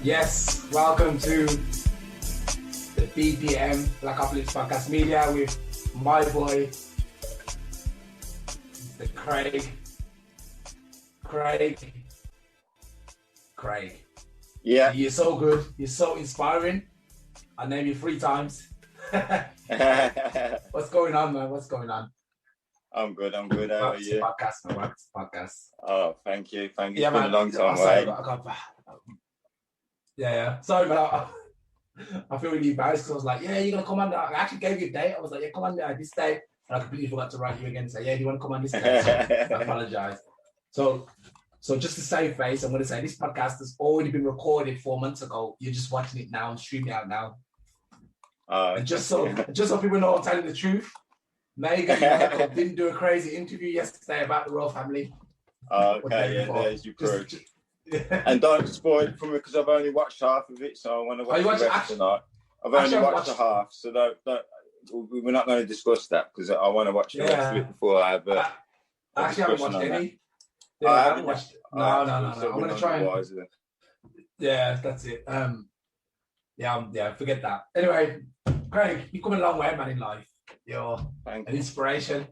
Yes, welcome to the BPM Black Uplifts Podcast Media with my boy, the Craig. Yeah. You're so good. You're so inspiring. I name you 3 times. What's going on, man? What's going on? I'm good. How are you? Podcast, man. Podcast. Oh, thank you. Yeah, it's been man. a long time, Sorry, right? Yeah. Sorry, man. I feel really embarrassed because I was like, yeah, you're going to come on. I actually gave you a date. I was like, yeah, come on this day. And I completely forgot to write you again and say, yeah, do you want to come on this day? So I apologize. So just to save face, I'm going to say this podcast has already been recorded 4 months ago. You're just watching it now and streaming it out now. And just so people know I'm telling the truth, Megan didn't do a crazy interview yesterday about the royal family. Okay, yeah, there's your proof. And don't spoil it for me because I've only watched half of it, so I want to watch the rest tonight. I've only watched the half, so don't, we're not going to discuss that because I want to watch the rest of it before I have a actually haven't watched any. Yeah, I haven't watched. No. I'm going to try and. Wiser. Yeah, that's it. Forget that. Anyway, Craig, you've come a long way, man, in life. You're an inspiration.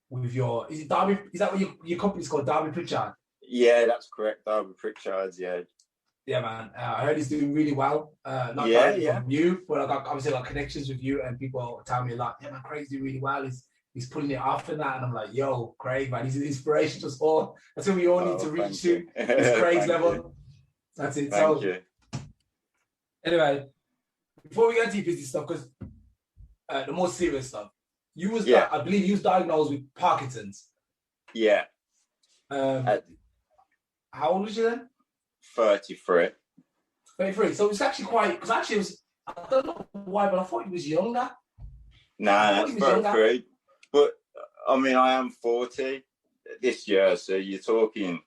With your, is it Derby? Is that what your company's called, Derby Pritchard? Yeah, that's correct. Derby Pritchard's, yeah. Yeah, man. I heard he's doing really well. Not from you, but I got obviously like connections with you, and people tell me a lot. Yeah, man, Craig's doing really well. He's pulling it off and that, and I'm like, yo, Craig, man, he's an inspiration to us all. That's what we all need to reach to. It's Craig's level. That's it. Thank you. Anyway, before we get into your busy stuff, because the more serious stuff, I believe you was diagnosed with Parkinson's. Yeah. How old was you then? 33. 33. So it's actually quite, because actually it was, I don't know why, but I thought he was younger. Nah, that's 33. But I mean, I am 40 this year, so you're talking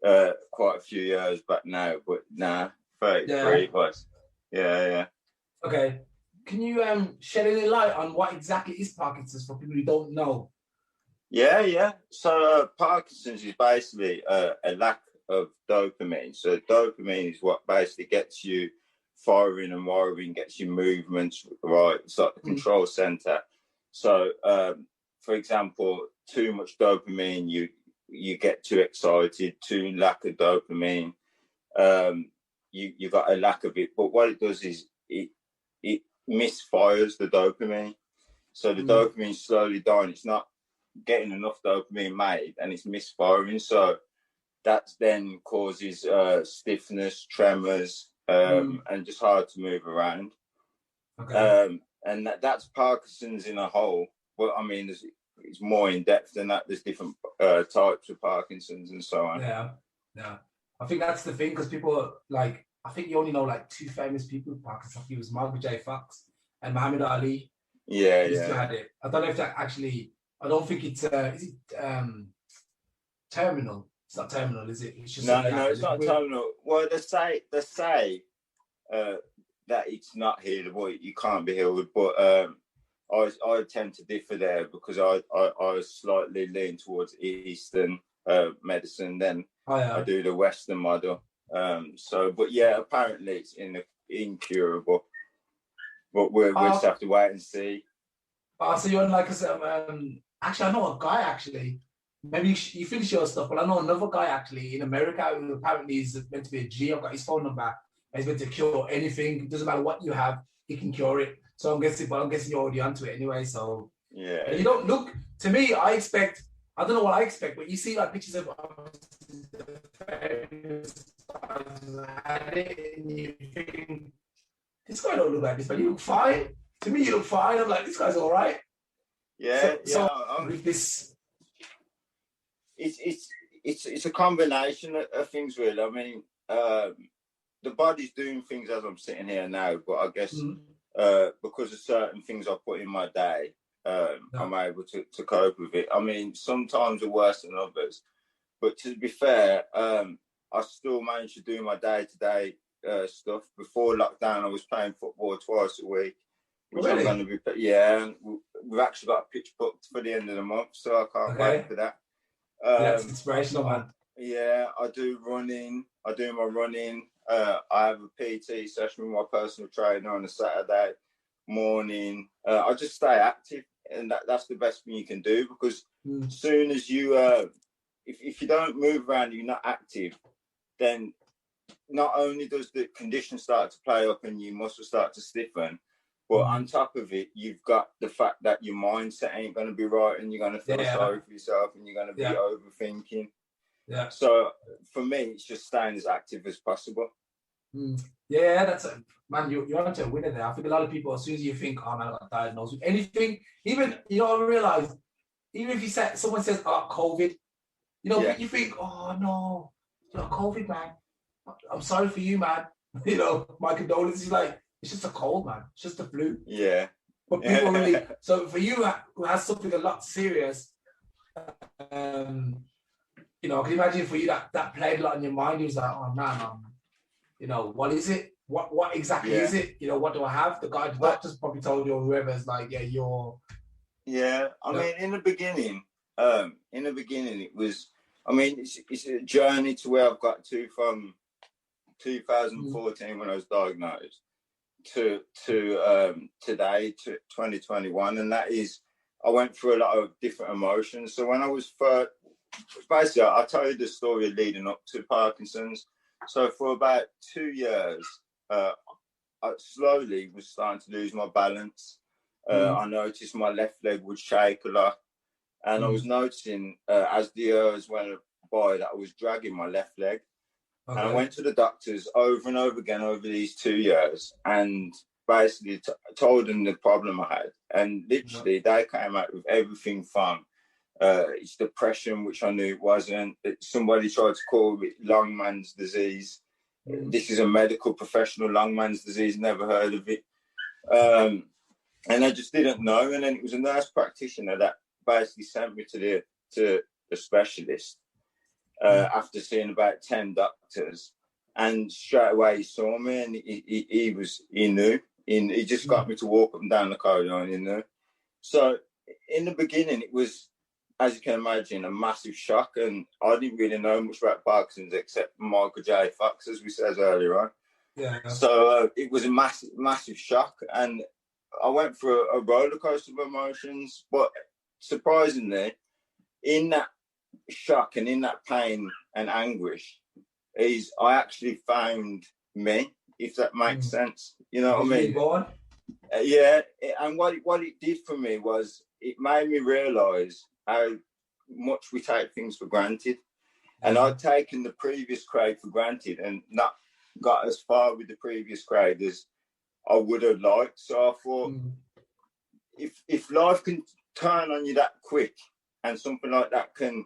quite a few years back now. But nah, 33 was. Yeah. Okay. Can you shed any light on what exactly is Parkinson's for people who don't know? Yeah. So Parkinson's is basically a lack of dopamine. So dopamine is what basically gets you firing and wiring, gets you movements right. It's like the control center. So, for example, too much dopamine, you get too excited. Too lack of dopamine, you got a lack of it. But what it does is it misfires the dopamine. So the dopamine slowly dying. It's not getting enough dopamine made, and it's misfiring. So that then causes stiffness, tremors, and just hard to move around. Okay. And that's Parkinson's in a whole. Well, I mean, it's more in depth than that. There's different types of Parkinson's and so on. Yeah. I think that's the thing, because people like, I think you only know like 2 famous people with Parkinson's. I think it was Michael J. Fox and Muhammad Ali. Yeah. Had it. I don't know if that actually. I don't think it's. Is it terminal? It's not terminal, is it? It's just no, it's not terminal. Well, they say that it's not healable. You can't be healed, but I tend to differ there because I slightly lean towards Eastern medicine. Then I do the Western model. But yeah, apparently it's incurable. But we'll just have to wait and see. So you're like actually, I know a guy actually. Maybe you finish your stuff, but I know another guy actually in America who apparently is meant to be a G. I've got his phone number. He's meant to cure anything. It doesn't matter what you have, he can cure it. So I'm guessing you're already onto it anyway. So yeah, you don't look to me. I don't know what I expect, but you see like pictures of and you think this guy don't look like this, but you look fine. To me, you look fine. I'm like, this guy's all right. Yeah. With this, it's a combination of things, really. I mean, the body's doing things as I'm sitting here now, but I guess because of certain things I put in my day, I'm able to cope with it. I mean, sometimes are worse than others, but to be fair, I still managed to do my day-to-day stuff. Before lockdown, I was playing football twice a week. which Really? I'm going to be. Yeah, and we've actually got a pitch booked for the end of the month, so I can't wait for that. That's inspirational, man. Yeah, I do running. I do my running. I have a PT session with my personal trainer on a Saturday morning. I just stay active, and that's the best thing you can do, because as soon as you, if you don't move around, you're not active, then not only does the condition start to play up and your muscles start to stiffen, but on top of it, you've got the fact that your mindset ain't going to be right, and you're going to feel sorry for yourself, and you're going to be overthinking. Yeah. So for me, it's just staying as active as possible. Yeah, that's man. You're onto a winner there. I think a lot of people, as soon as you think, "Oh man, I got diagnosed with anything," even I realize, even if someone says, "Oh, COVID," you think, "Oh no, COVID, man. I'm sorry for you, man. My condolences." Like, it's just a cold, man. It's just a flu. Yeah. But people really. So for you, who has something a lot serious, can you imagine for you that played a lot in your mind? He was like, "Oh man, what is it? What exactly is it? What do I have?" The doctors probably told you, or whoever's like, "Yeah, you're." Yeah, I mean, in the beginning, it was. I mean, it's a journey to where I've got to from 2014 when I was diagnosed to today, to 2021, and that is, I went through a lot of different emotions. So when I was first, basically, I'll tell you the story leading up to Parkinson's. So for about 2 years, I slowly was starting to lose my balance. I noticed my left leg would shake a lot, and I was noticing as the years went by that I was dragging my left leg. Okay. And I went to the doctors over and over again over these 2 years, and basically told them the problem I had. And literally, they came out with everything from it's depression, which I knew it wasn't. Somebody tried to call it long man's disease. This is a medical professional, long man's disease, never heard of it. And I just didn't know. And then it was a nurse practitioner that basically sent me to the specialist after seeing about 10 doctors. And straight away he saw me, and he knew. He just got me to walk up and down the corridor, and he knew. So in the beginning, it was, as you can imagine, a massive shock. And I didn't really know much about Parkinson's except Michael J. Fox, as we said earlier on. Yeah. So it was a massive, massive shock. And I went through a roller coaster of emotions. But surprisingly, in that shock and in that pain and anguish, I actually found me, if that makes sense. You know what I mean? Born? Yeah. And what it did for me was it made me realise how much we take things for granted. And I'd taken the previous Craig for granted and not got as far with the previous Craig as I would have liked. So I thought, if life can turn on you that quick and something like that can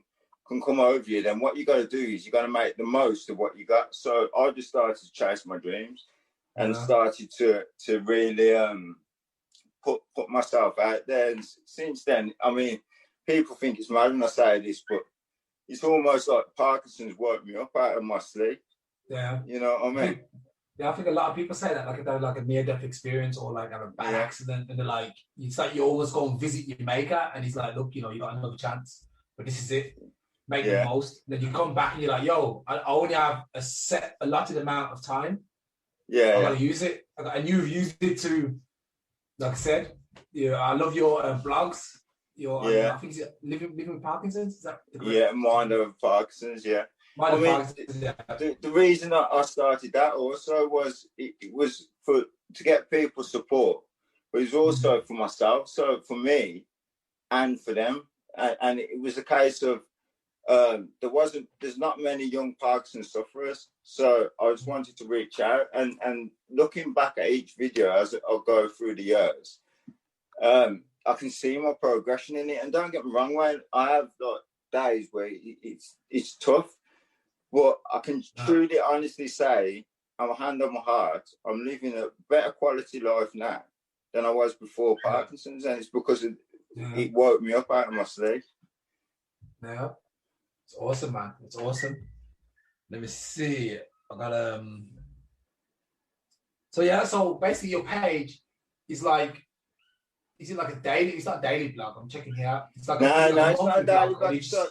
come over you, then what you got to do is you got to make the most of what you got. So I just started to chase my dreams and started to really put myself out there. And since then, I mean, people think it's mad when I say this, but it's almost like Parkinson's woke me up out of my sleep. Yeah. You know what I mean? I think a lot of people say that, like if they have like a near-death experience or like have a bad accident, and they're like, it's like you always go and visit your maker, and he's like, look, you got another chance, but this is it. Make the most. Then you come back and you're like, yo, I only have a allotted amount of time. I gotta use it. And you've used it to, like I said, I love your blogs. I think it's living with Parkinson's. Is that Mind Over Parkinson's. The reason I started that also was it was to get people support, but it was also for myself. So for me and for them, and it was a case of there's not many young Parkinson's sufferers, so I just wanted to reach out, and looking back at each video as I go through the years, I can see my progression in it. And don't get me wrong, Wayne, I have like days where it's tough, but I can truly honestly say, I'm hand on my heart, I'm living a better quality life now than I was before Parkinson's, and it's because it woke me up out of my sleep. Yeah. It's awesome, man. It's awesome. Let me see. I got so basically your page is like is it like a daily? It's not a daily blog. I'm checking here. It's like No, a it's not a monthly daily blog. blog.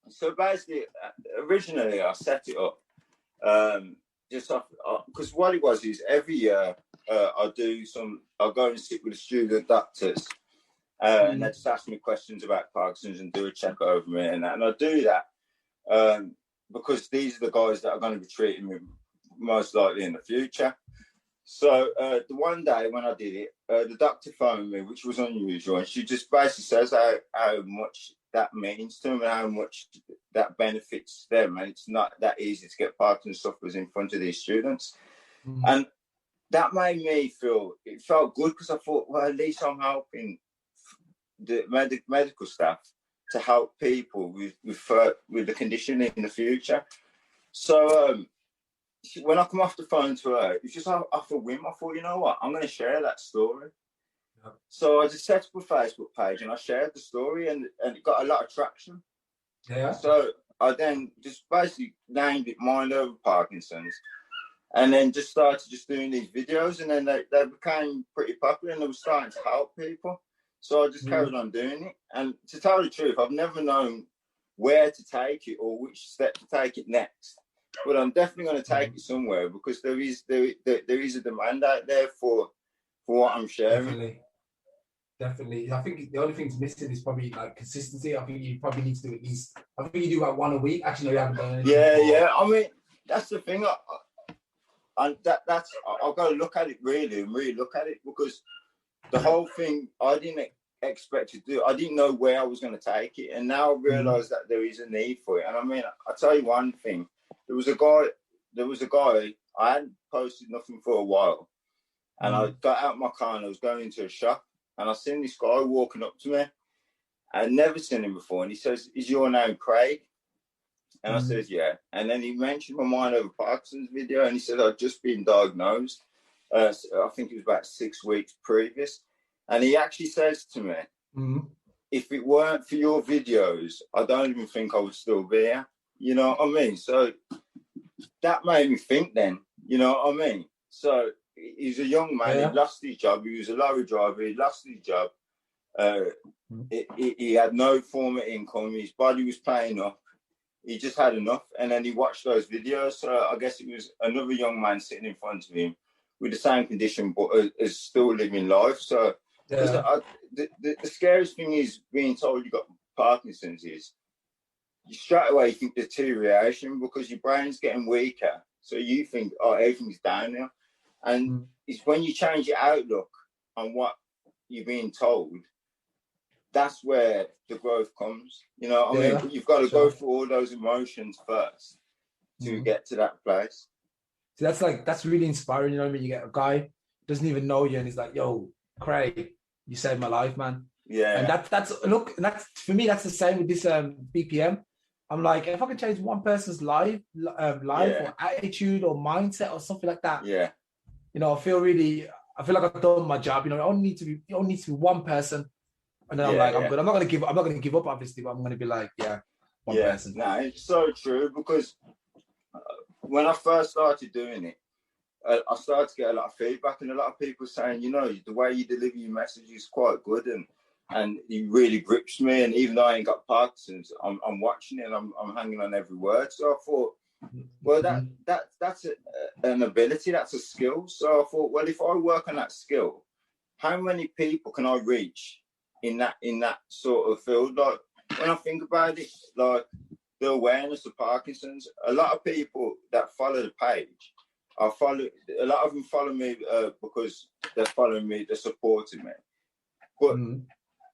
So basically, originally I set it up just off because what it was is every year I'll go and sit with the student doctors and they just ask me questions about Parkinson's and do a check over me and I do that because these are the guys that are going to be treating me most likely in the future. So the one day when I did it, the doctor phoned me, which was unusual, and she just basically says how much that means to them and how much that benefits them, and it's not that easy to get Parkinson's sufferers in front of these students. And that made me felt good because I thought, well, at least I'm helping the medical staff to help people with the condition in the future. So when I come off the phone to her, it's just off a whim. I thought, you know what, I'm going to share that story. Yep. So I just set up a Facebook page and I shared the story and it got a lot of traction. Yeah. So I then just basically named it Mind Over Parkinson's and then just started doing these videos and then they became pretty popular and they were starting to help people. So I just carried on doing it. And to tell the truth, I've never known where to take it or which step to take it next. But I'm definitely going to take it somewhere because there is a demand out there for what I'm sharing. Definitely. I think the only thing's missing is probably like consistency. I think you probably need to do at least. I think you do about one a week. Actually, no, you haven't done anything. Yeah. I mean, that's the thing. I've got to look at it really look at it because the whole thing I didn't expect to do. I didn't know where I was going to take it, and now I realise that there is a need for it. And I mean, I'll tell you one thing. There was a guy, I hadn't posted nothing for a while. And I got out my car and I was going into a shop and I seen this guy walking up to me. I'd never seen him before. And he says, "Is your name Craig?" And I says, "Yeah." And then he mentioned my Mind Over Parkinson's video and he said, "I'd just been diagnosed." So I think it was about 6 weeks previous. And he actually says to me, "If it weren't for your videos, I don't even think I would still be here." You know what I mean? So that made me think then, you know what I mean? So he's a young man, he lost his job, he was a lorry driver, he lost his job. He had no form of income, his body was playing up, he just had enough. And then he watched those videos. So I guess it was another young man sitting in front of him with the same condition, but is still living life. So the scariest thing is being told you got Parkinson's is, you straight away think deterioration because your brain's getting weaker. So you think, oh, everything's down now. And it's when you change your outlook on what you're being told, that's where the growth comes. You know what I mean? But you've got to go through all those emotions first to get to that place. So that's really inspiring. You know what I mean? You get a guy doesn't even know you and he's like, "Yo, Craig, you saved my life, man." Yeah. And that's for me, that's the same with this BPM. I'm like, if I can change one person's life or attitude or mindset or something like that, you know, I feel like I've done my job. You know, it only needs to be one person, and then I'm good. I'm not gonna give up, obviously, but I'm gonna be like, one person. No, it's so true because when I first started doing it, I started to get a lot of feedback and a lot of people saying, you know, the way you deliver your message is quite good and it really grips me. And even though I ain't got Parkinson's, I'm watching it and I'm hanging on every word. So I thought, well, that's an ability, that's a skill. So I thought, well, if I work on that skill, how many people can I reach in that sort of field? Like when I think about it, like the awareness of Parkinson's, a lot of people that follow the page, a lot of them follow me because they're following me, they're supporting me. But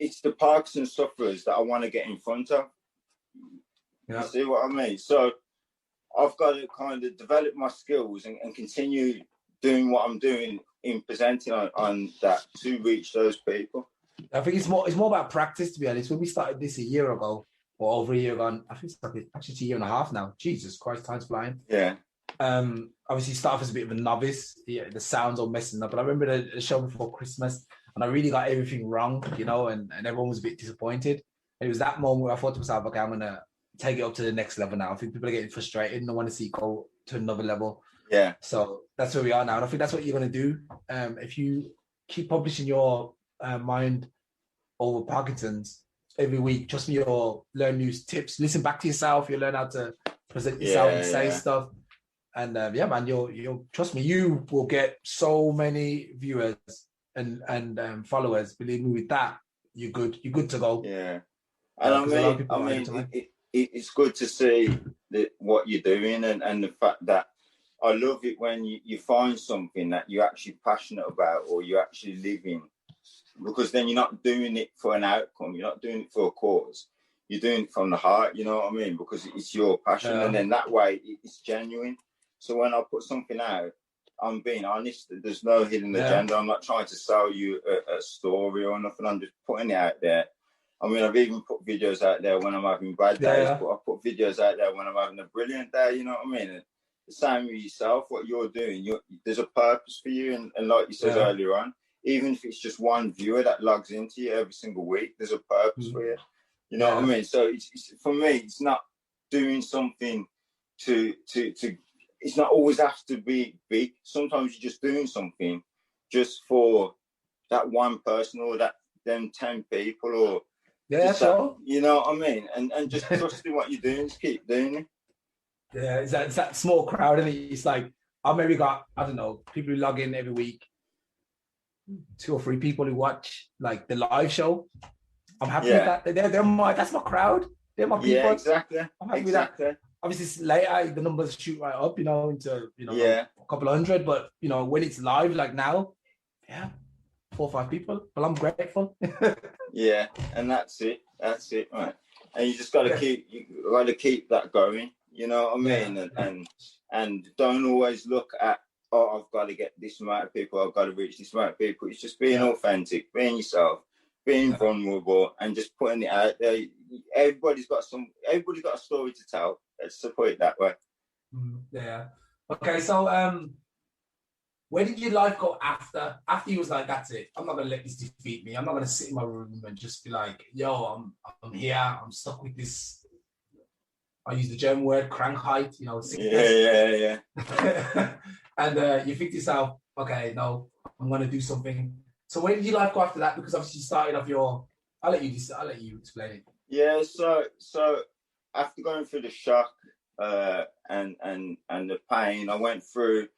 it's the Parkinson's sufferers that I want to get in front of. You see what I mean? So I've got to kind of develop my skills and continue doing what I'm doing in presenting on that to reach those people. I think it's more about practice, to be honest. When we started this a year ago, or over a year ago, I think it's actually a year and a half now. Jesus Christ, time's flying. Yeah. Obviously started off as a bit of a novice. The sounds all messing up. But I remember the show before Christmas and I really got everything wrong, you know, and everyone was a bit disappointed. And it was that moment where I thought to myself, okay, I'm going to take it up to the next level now. I think people are getting frustrated and I want to see it go to another level. Yeah. So that's where we are now. And I think that's what you're going to do. If you keep publishing your mind over Parkinson's every week. Trust me, you'll learn new tips. Listen back to yourself. You'll learn how to present yourself and say stuff. And yeah, man, you'll trust me. You will get so many viewers and followers. Believe me, with that, you're good. You're good to go. Yeah, and I mean, it's good to see what you're doing and the fact that I love it when you find something that you're actually passionate about or you're actually living, because then you're not doing it for an outcome. You're not doing it for a cause. You're doing it from the heart. You know what I mean? Because it's your passion, and then that way it's genuine. So when I put something out, I'm being honest. There's no hidden agenda. I'm not trying to sell you a story or nothing. I'm just putting it out there. I mean, I've even put videos out there when I'm having bad days, but I put videos out there when I'm having a brilliant day. You know what I mean? And the same with yourself. What you're doing, there's a purpose for you. And like you said earlier on, even if it's just one viewer that logs into you every single week, there's a purpose for you. You know what I mean? So it's for me, it's not doing something to it's not always have to be big. Sometimes you're just doing something just for that one person or them 10 people or you know what I mean? And just trusting what you're doing, just keep doing it. Yeah, it's that small crowd, and it's like I've maybe got, I don't know, people who log in every week, 2 or 3 people who watch like the live show. I'm happy with that. That's my crowd. They're my people. Yeah, exactly. I'm happy with that. Obviously, it's later, the numbers shoot right up, into a couple of hundred. But when it's live, like now, 4 or 5 people. Well, I'm grateful. Yeah, and that's it, right? And you just got to keep that going. You know what I mean? And don't always look at, I've got to get this amount of people. I've got to reach this amount of people. It's just being authentic, being yourself, being vulnerable, and just putting it out there. Everybody's got a story to tell. Let's put it that way. Yeah. Okay. So, where did your life go after you was like, that's it, I'm not gonna let this defeat me. I'm not gonna sit in my room and just be like, yo, I'm here. I'm stuck with this. I use the German word Krankheit. Sickness. Yeah. And you think to yourself, okay, no, I'm gonna do something. So where did your life go after that? Because obviously you started off I'll let you explain it. Yeah, so after going through the shock and the pain, I went through.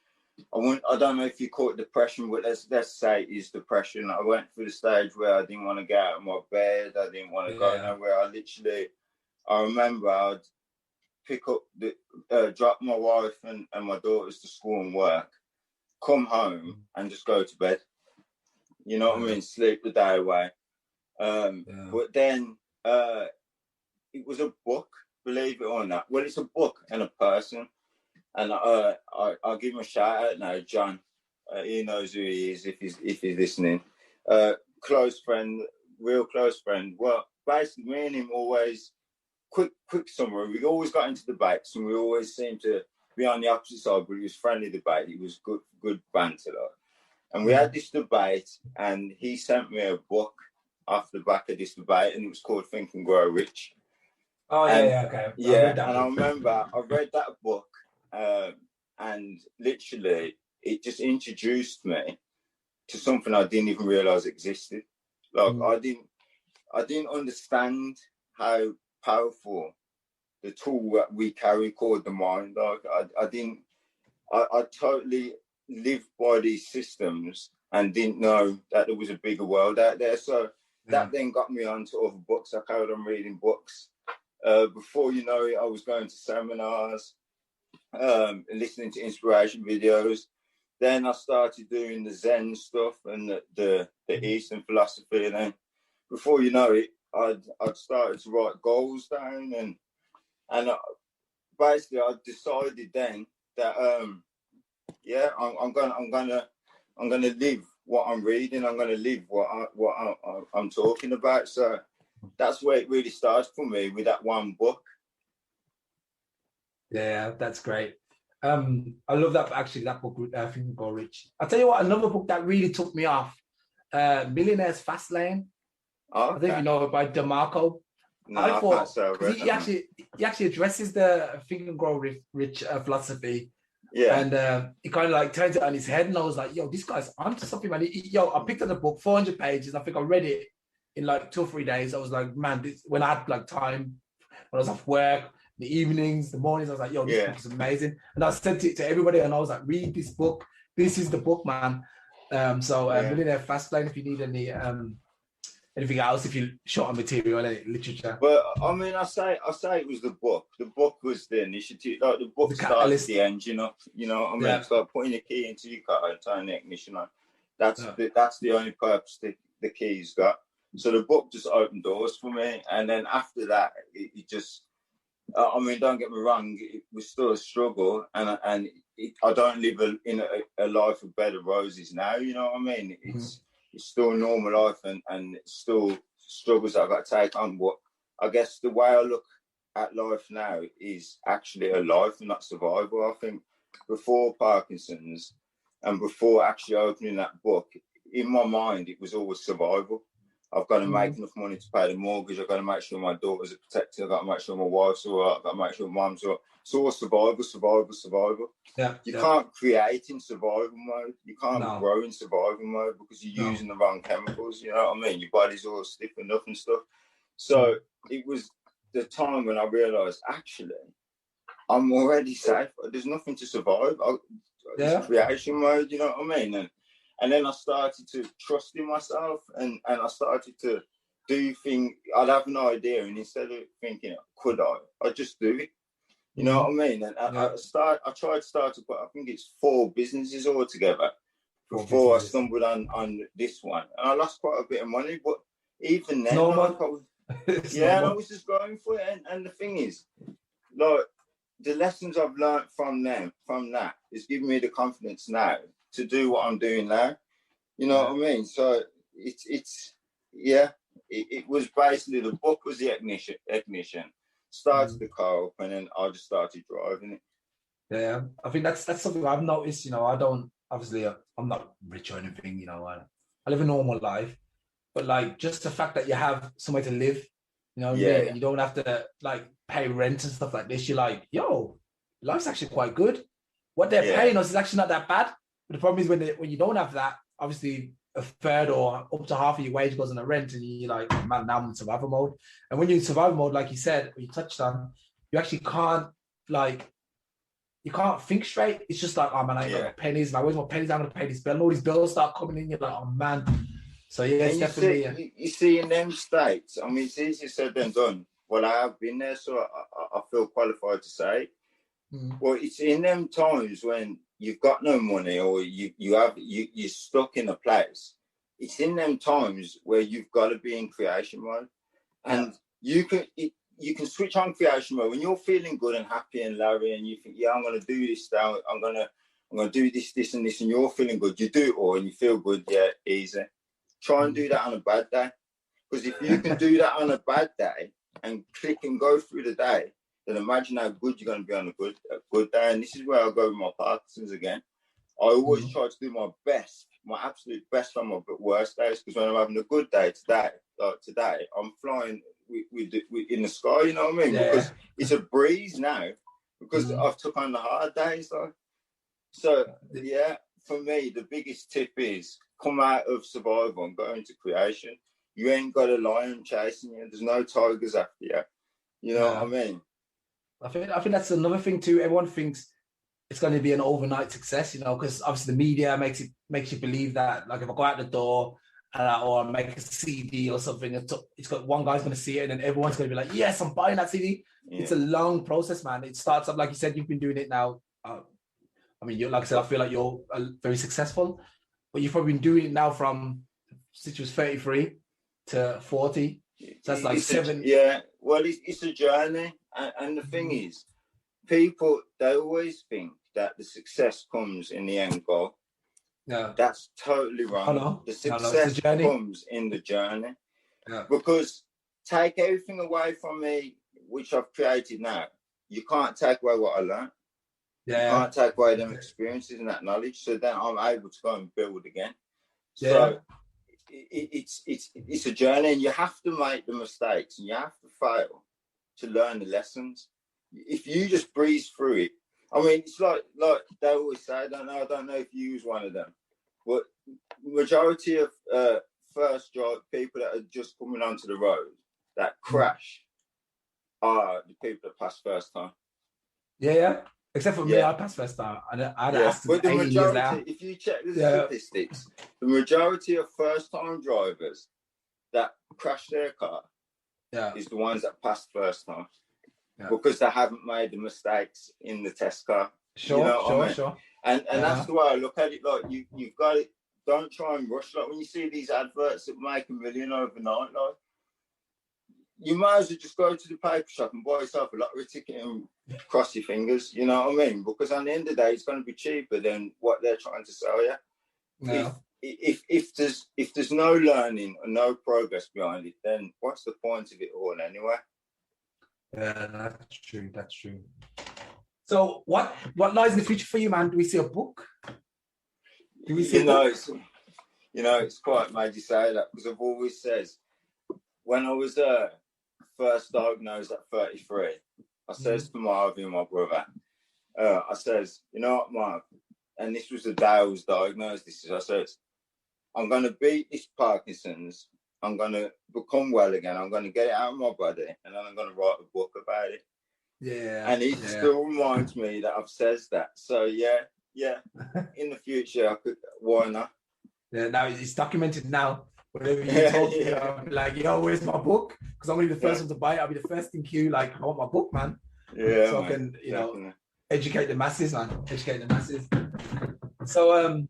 I don't know if you call it depression, but let's say it is depression. I went through the stage where I didn't want to get out of my bed. I didn't want to go nowhere. I remember I'd pick up drop my wife and my daughters to school and work, come home and just go to bed. You know what I mean? Sleep the day away. But then it was a book, believe it or not. Well, it's a book and a person. And I'll give him a shout out now, John. He knows who he is if he's listening. Close friend, real close friend. Well, basically, me and him always, quick summary, we always got into debates and we always seemed to be on the opposite side, but it was friendly debate. It was good banter. And we had this debate and he sent me a book off the back of this debate and it was called Think and Grow Rich. Oh, okay. And I remember I read that book and literally it just introduced me to something I didn't even realize existed. Like I didn't understand how powerful the tool that we carry called the mind. Like I totally lived by these systems and didn't know that there was a bigger world out there. So that then got me onto other books. I carried on reading books. Before you know it, I was going to seminars, listening to inspiration videos. Then I started doing the Zen stuff and the Eastern philosophy. And then before you know it, I'd started to write goals down. And basically I decided then that, I'm gonna live what I'm reading. I'm gonna live what I'm talking about. So that's where it really started for me with that one book. Yeah, that's great. I love that. Actually, that book, Think and Grow Rich. I'll tell you what, another book that really took me off, Millionaire's Fast Lane. I think you know by DeMarco. No, I thought so. He actually addresses the Think and Grow Rich philosophy. Yeah. And he kind of like turns it on his head, and I was like, yo, this guy's onto something, man. I picked up the book, 400 pages. I think I read it in like 2 or 3 days. I was like, man, when I had like time, when I was off work, the evenings, the mornings, I was like, yo, this book is amazing. And I sent it to everybody, and I was like, read this book. This is the book, man. Millionaire Fastlane, if you need anything else, if you're short on material, literature. But I mean, I say it was the book. The book was the initiative. Like the book started the engine up. You know what I mean? It's like putting the key into your car and turning the ignition on. That's the only purpose the key's got. So the book just opened doors for me, and then after that, it just. I mean, don't get me wrong. It was still a struggle, and I don't live in a life of bed of roses now. You know what I mean? It's still a normal life, and it's still struggles that I've got to take on. But I guess the way I look at life now is actually a life and not survival. I think before Parkinson's and before actually opening that book, in my mind, it was always survival. I've got to make enough money to pay the mortgage. I've got to make sure my daughters are protected. I've got to make sure my wife's all right. I've got to make sure mum's all right. It's all survival. Yeah, you can't create in survival mode. You can't grow in survival mode because you're using the wrong chemicals. You know what I mean? Your body's all stiffened up and stuff. So it was the time when I realised, actually, I'm already safe. There's nothing to survive. It's creation mode, you know what I mean? And then I started to trust in myself, and I started to do things. I'd have an idea, and instead of thinking, could I'd just do it. You know what I mean? And I tried to start up, I think it's 4 businesses altogether before I stumbled on this one. And I lost quite a bit of money, but even then, I was just going for it. And the thing is, like, the lessons I've learned from that is giving me the confidence now to do what I'm doing now. You know what I mean? So it was basically the book was the ignition. Started the car up, and then I just started driving it. Yeah, I think that's something I've noticed. You know, I'm not rich or anything. You know, I live a normal life, but like just the fact that you have somewhere to live, you know, you don't have to like pay rent and stuff like this. You're like, yo, life's actually quite good. What they're paying us is actually not that bad. But the problem is when you don't have that, obviously a third or up to half of your wage goes on the rent, and you're like, man, now I'm in survival mode. And when you're in survival mode, like you said, or you touched on, you actually can't think straight. It's just like, oh man, I ain't got no pennies. Like, where's my pennies? I'm gonna pay this bill. And all these bills start coming in. You're like, oh man. So yeah, it's definitely. You see, in them states, I mean, it's easier said than done. Well, I have been there, so I feel qualified to say. Well, it's in them times when you've got no money, or you're stuck in a place. It's in them times where you've got to be in creation mode, and you can switch on creation mode when you're feeling good and happy and Larry, and you think, I'm going to do this now. I'm going to do this and this, and you're feeling good. You do it all, and you feel good. Yeah, easy. Try and do that on a bad day, because if you can do that on a bad day and click and go through the day, then imagine how good you're going to be on a good day. And this is where I go with my Parkinson's again. I always try to do my best, my absolute best on my worst days, because when I'm having a good day today, I'm flying in the sky, you know what I mean? Because it's a breeze now, because I've took on the hard days. So, for me, the biggest tip is come out of survival and go into creation. You ain't got a lion chasing you. There's no tigers after you. You know what I mean? I think that's another thing too. Everyone thinks it's going to be an overnight success, you know, because obviously the media makes you believe that, like, if I go out the door or make a CD or something, it's got one guy's going to see it, and then everyone's going to be like, yes, I'm buying that CD. It's a long process, man. It starts up, like you said, you've been doing it now. I mean, like I said, I feel like you're very successful, but you've probably been doing it now from since you was 33 to 40. So that's like 7. Well, it's a journey. And the thing is, people, they always think that the success comes in the end goal. Yeah. That's totally wrong. The success comes in the journey. Yeah. Because take everything away from me, which I've created now, you can't take away what I learned. You can't take away them experiences and that knowledge. So then I'm able to go and build again. So it's a journey, and you have to make the mistakes, and you have to fail to learn the lessons. If you just breeze through it, I mean, it's like they always say. I don't know if you use one of them, but majority of first drive people that are just coming onto the road that crash are the people that pass first time. Yeah. Except for me, I passed first time. I'd asked but the 18 years later. majority, if you check the statistics, the majority of first time drivers that crash their car is the ones that passed first time. Because they haven't made the mistakes in the test car. Sure. And that's the way I look at it. Like you've got it. Don't try and rush. Like when you see these adverts that make $1 million overnight, like you might as well just go to the paper shop and buy yourself a lottery ticket and cross your fingers. You know what I mean? Because at the end of the day, it's going to be cheaper than what they're trying to sell you. No. If there's no learning or no progress behind it, then what's the point of it all anyway? Yeah, that's true. So what lies in the future for you, man? Do we see a book? Do we see a book? It's quite mad you say that, because I've always said, when I was first diagnosed at 33, I says to Marvin, my brother, I says, you know what, Marv? And this was the day I was diagnosed. I says, I'm going to beat this Parkinson's. I'm going to become well again. I'm going to get it out of my body, and then I'm going to write a book about it. Yeah. And he still reminds me that I've said that. So, yeah. In the future, I could, why not? Yeah, now it's documented now. Whatever you talk to me, I'll be like, yo, where's my book? Because I'm going to be the first one to buy it. I'll be the first in queue, like, I want my book, man. Yeah, so I can, educate the masses, man. So,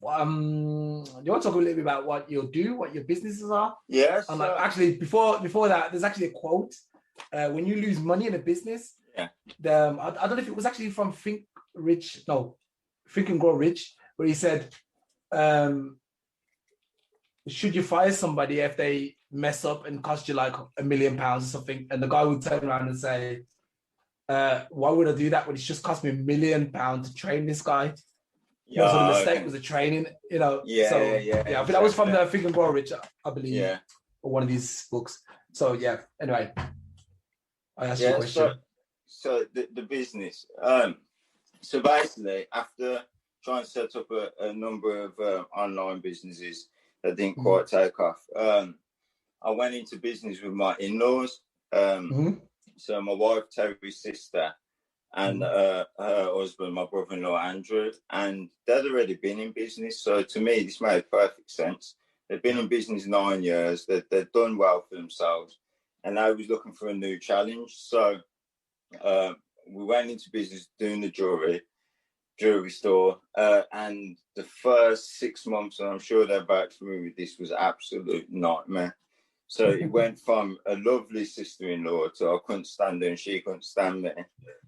do you want to talk a little bit about what you'll do, what your businesses are? Yes. And actually, before that, there's actually a quote. When you lose money in a business, I don't know if it was actually from Think and Grow Rich, where he said, should you fire somebody if they mess up and cost you like £1 million or something? And the guy would turn around and say, why would I do that when it's just cost me £1 million to train this guy? So the mistake was the training, I think that was from the Think and Grow Rich, I believe, or one of these books. So anyway, I asked you a question. So the business. So basically, after trying to set up a number of online businesses that didn't quite take off, I went into business with my in-laws. So my wife, Terry's sister, and her husband, my brother-in-law, Andrew, and they'd already been in business. So to me, this made perfect sense. They've been in business 9 years. They've done well for themselves, and I was looking for a new challenge. So we went into business doing the jewelry store, and the first 6 months, and I'm sure they're back for me with this, was an absolute nightmare. So it went from a lovely sister-in-law to I couldn't stand her and she couldn't stand me.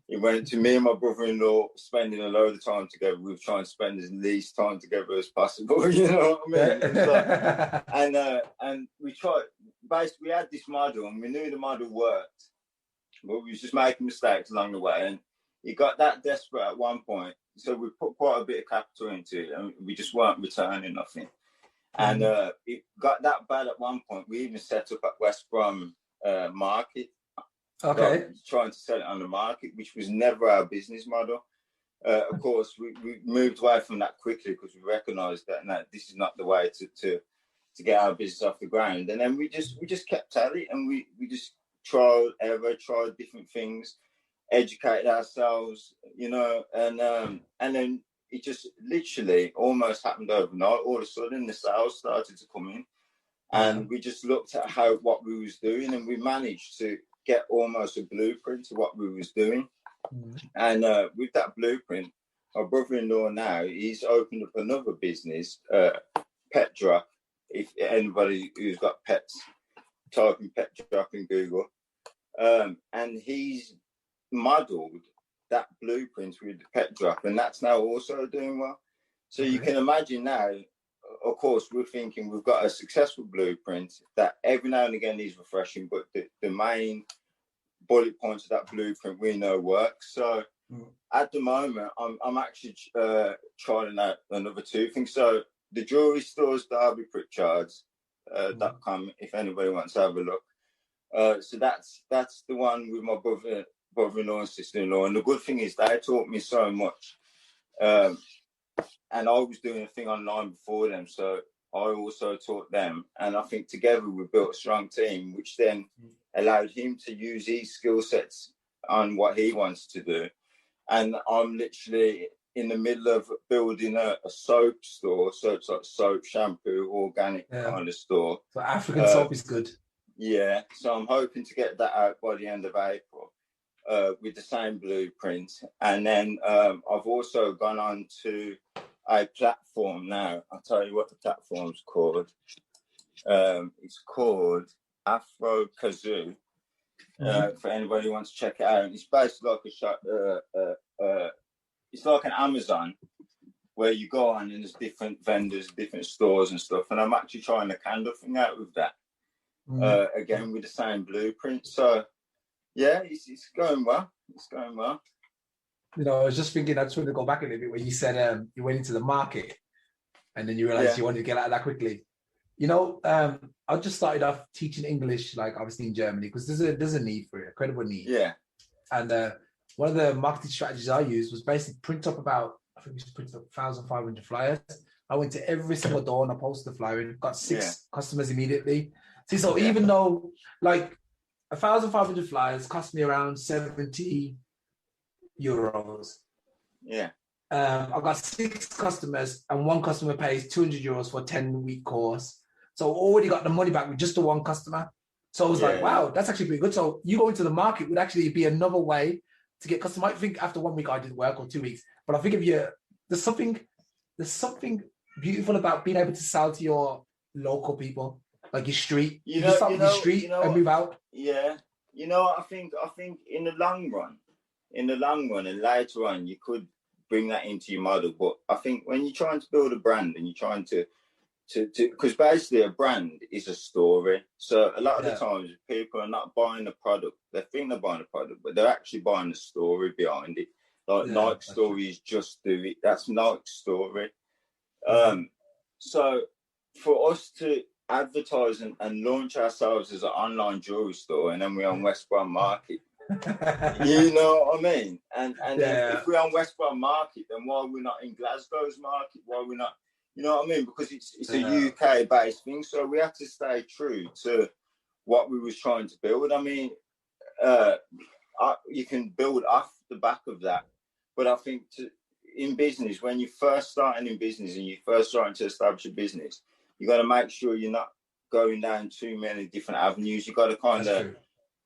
It went to me and my brother-in-law spending a load of time together. We were trying to spend as least time together as possible, you know what I mean? And we tried, basically we had this model and we knew the model worked, but we was just making mistakes along the way. And it got that desperate at one point. So we put quite a bit of capital into it and we just weren't returning nothing. And it got that bad at one point. We even set up at West Brom Market. Okay. Trying to sell it on the market, which was never our business model. Of course, we moved away from that quickly because we recognised that this is not the way to get our business off the ground. And then we just kept at it, and we just tried different things, educated ourselves, and then it just literally almost happened overnight. All of a sudden, the sales started to come in, and we just looked at what we was doing, and we managed to get almost a blueprint of what we was doing. And with that blueprint, my brother-in-law now, he's opened up another business, Pet Drop. If anybody who's got pets, type in Pet Drop in Google, and he's modelled that blueprint with the Pet Drop, and that's now also doing well. So you can imagine now, of course, we're thinking we've got a successful blueprint that every now and again needs refreshing, but the main bullet points of that blueprint we know works. So at the moment, I'm actually trying out another two things. So the jewelry stores, DerbyPritchards.com, if anybody wants to have a look. So that's the one with my brother-in-law and sister-in-law, and the good thing is they taught me so much. And I was doing a thing online before them, so I also taught them. And I think together we built a strong team, which then allowed him to use his skill sets on what he wants to do. And I'm literally in the middle of building a soap store. So it's like soap, shampoo, organic kind of store. So African soap is good. Yeah. So I'm hoping to get that out by the end of April with the same blueprint. And then I've also gone on to a platform now. I'll tell you what the platform's called. It's called Afro Kazoo. For anybody who wants to check it out. It's basically like it's like an Amazon where you go on and there's different vendors, different stores and stuff. And I'm actually trying the candle thing out with that. Again, with the same blueprint. So yeah, it's going well. It's going well. You know, I was just thinking, I just wanted to go back a little bit where you said you went into the market and then you realized you wanted to get out of that quickly. You know, I just started off teaching English, like obviously in Germany, because there's a need for it, a credible need. Yeah. And one of the marketing strategies I used was basically print up I think we printed up 1,500 flyers. I went to every single door and I posted the flyer and got 6 customers immediately. See, so even though like 1,500 flyers cost me around 70 euros. Yeah. I got 6 customers and one customer pays 200 euros for a 10-week course. So already got the money back with just the one customer. So I was like, wow, that's actually pretty good. So you go into the market would actually be another way to get customers. I think after 1 week I didn't work or 2 weeks, but I think if there's something beautiful about being able to sell to your local people, like your street. You start with your street and move out. Yeah. You know, I think in the long run and later on, you could bring that into your model. But I think when you're trying to build a brand and you're trying to because basically a brand is a story. So a lot of the times people are not buying the product. They think they're buying the product, but they're actually buying the story behind it. Like Nike's story is just do it. That's Nike's story. So for us to advertise and launch ourselves as an online jewelry store, and then we're on West Brom Market. You know what I mean? And if we're on West Brom Market, then why are we not in Glasgow's market? Why are we not? You know what I mean? Because it's a UK based thing, so we have to stay true to what we was trying to build. I mean, you can build off the back of that, but I think in business, when you're first starting in business and you're first starting to establish a business, you got to make sure you're not going down too many different avenues. You got to kind of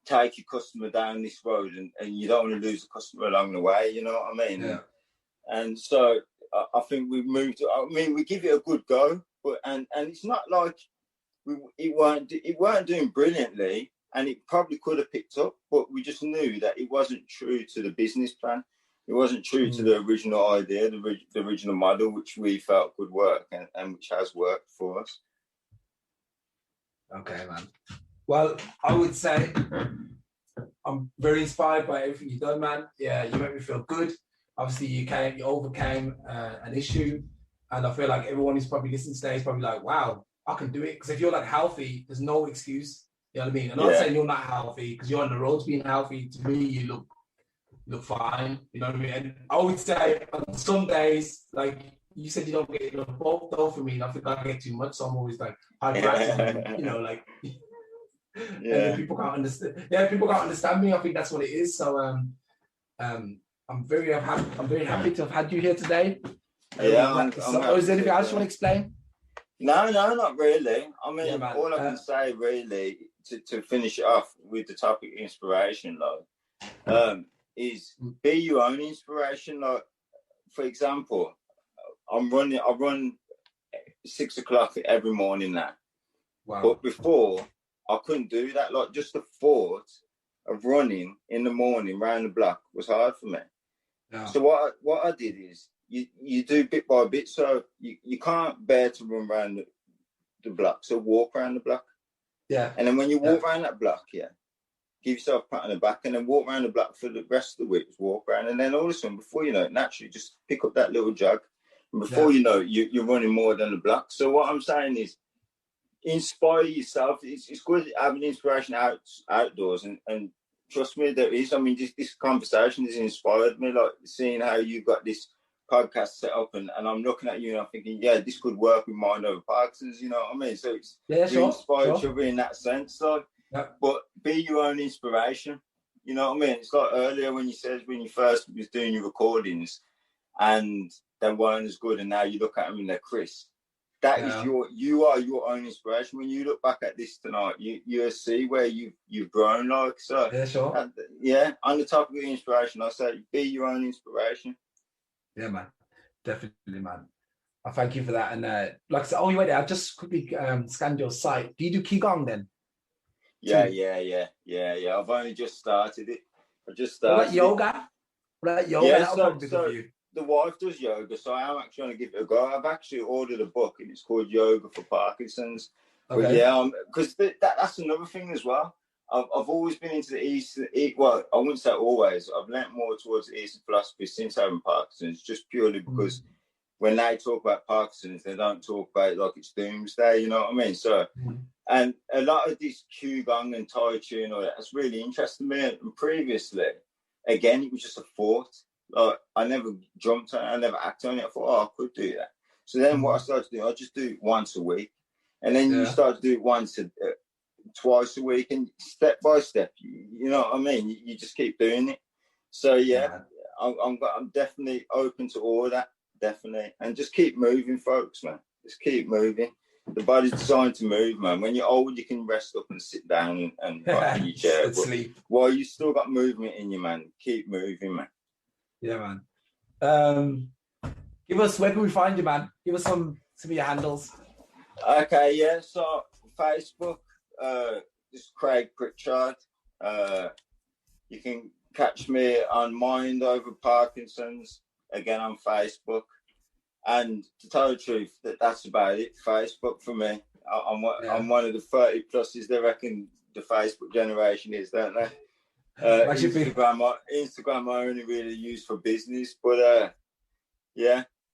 take your customer down this road, and you don't want to lose the customer along the way. You know what I mean? Yeah. And so I think we moved. I mean, we give it a good go, but and it's not like it weren't doing brilliantly, and it probably could have picked up, but we just knew that it wasn't true to the business plan. It wasn't true to the original idea, the original model, which we felt could work and which has worked for us. Okay, man. Well, I would say I'm very inspired by everything you've done, man. Yeah, you make me feel good. Obviously, you overcame an issue, and I feel like everyone who's probably listening today is probably like, wow, I can do it. Because if you're like healthy, there's no excuse. You know what I mean? I'm not saying you're not healthy because you're on the road to being healthy. To me, you look fine. You know what I mean? And I would say on some days, like you said, you don't get enough dopamine. I think I get too much, so I'm always like hyperactive. You know, like. And people can't understand. Yeah, people can't understand me. I think that's what it is. So, I'm very happy to have had you here today. Is there anything else you want to explain? No, not really. I mean, all I can say really to finish it off with the topic inspiration, like, is be your own inspiration. Like, for example, I run 6 o'clock every morning now. Wow. But before I couldn't do that. Like, just the thought of running in the morning round the block was hard for me. Yeah. So what I did is you do bit by bit. So you can't bear to run around the block. So walk around the block. Yeah. And then when you walk around that block, give yourself a pat on the back and then walk around the block for the rest of the week. Walk around. And then all of a sudden, before you know it, naturally just pick up that little jog. And before you know it, you're running more than the block. So what I'm saying is, inspire yourself. It's good having inspiration outdoors and trust me, there is. I mean, this conversation has inspired me. Like seeing how you got this podcast set up, and I'm looking at you and I'm thinking, yeah, this could work with Mind Over Parkinson's. You know what I mean? So it's we inspire each other in that sense. Like, but be your own inspiration. You know what I mean? It's like earlier when you said when you first was doing your recordings, and they weren't as good, and now you look at them and they're crisp. That is you are your own inspiration. When you look back at this tonight, you see where you've grown. Like so, on the topic of the inspiration, I say be your own inspiration. Yeah, man, definitely, man. I thank you for that. And like I said, you wait there. I just quickly scanned your site. Do you do qigong then? Yeah. I've only just started it. I just started. What about yoga? Yeah, so the wife does yoga, so I am actually going to give it a go. I've actually ordered a book, and it's called Yoga for Parkinson's. Okay. But yeah, because that's another thing as well. I've always been into the Eastern. Well, I wouldn't say always. I've leant more towards the Eastern philosophy since having Parkinson's, just purely because when they talk about Parkinson's, they don't talk about it like it's doomsday. You know what I mean? So, and a lot of this qigong and tai chi and all that's really interested me. And previously, again, it was just a thought. Like I never jumped on it, I never acted on it. I thought, I could do that. So then what I started to do, I just do it once a week. And then you start to do it twice a week, and step by step, you know what I mean? You just keep doing it. So I'm definitely open to all that, definitely. And just keep moving, folks, man. Just keep moving. The body's designed to move, man. When you're old, you can rest up and sit down and rock in your chair. But sleep. While you still got movement in you, man, keep moving, man. Yeah, man. Give us, where can we find you, man? Give us some of your handles. Okay, yeah. So Facebook, just Craig Pritchard. You can catch me on Mind Over Parkinson's, again on Facebook. And to tell the truth, that's about it. Facebook for me. I'm one of the 30 pluses they reckon the Facebook generation is, don't they? Instagram I only really use for business, but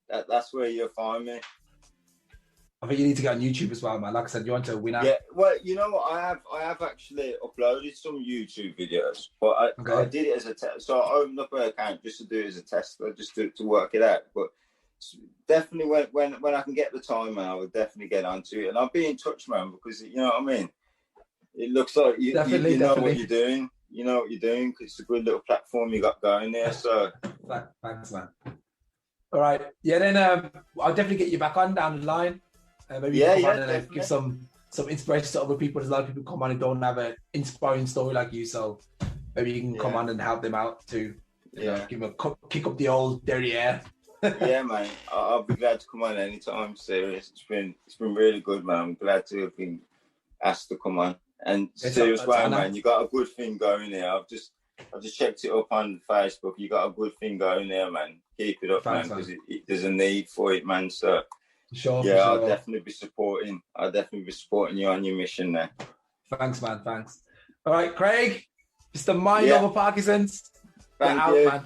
that's where you'll find me. I think you need to get on YouTube as well, man. Like I said, you want to win out. Yeah, well, you know what? I have actually uploaded some YouTube videos, but I did it as a test. So I opened up an account just to do it as a tester, just to work it out. But definitely when I can get the time, man, I will definitely get onto it, and I'll be in touch, man, because you know what I mean. It looks like you know what you're doing. You know what you're doing, because it's a good little platform you got going there. So thanks, man. All right, yeah. Then I'll definitely get you back on down the line. Maybe you come on and give some inspiration to other people. There's a lot of people come on and don't have an inspiring story like you, so maybe you can come on and help them out to give them a kick up the old derriere. Yeah, man. I'll be glad to come on anytime. Serious. It's been really good, man. I'm glad to have been asked to come on. And serious way, man, you got a good thing going there. I've just checked it up on Facebook. You got a good thing going there, man. Keep it up, man, because there's a need for it, man. So I'll definitely be supporting you on your mission there. Thanks, man. Thanks. All right, Craig. It's the Mind Over Parkinson's. Thank you. Man.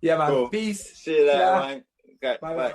Yeah, man. Cool. Peace. See you later, man. Okay, bye.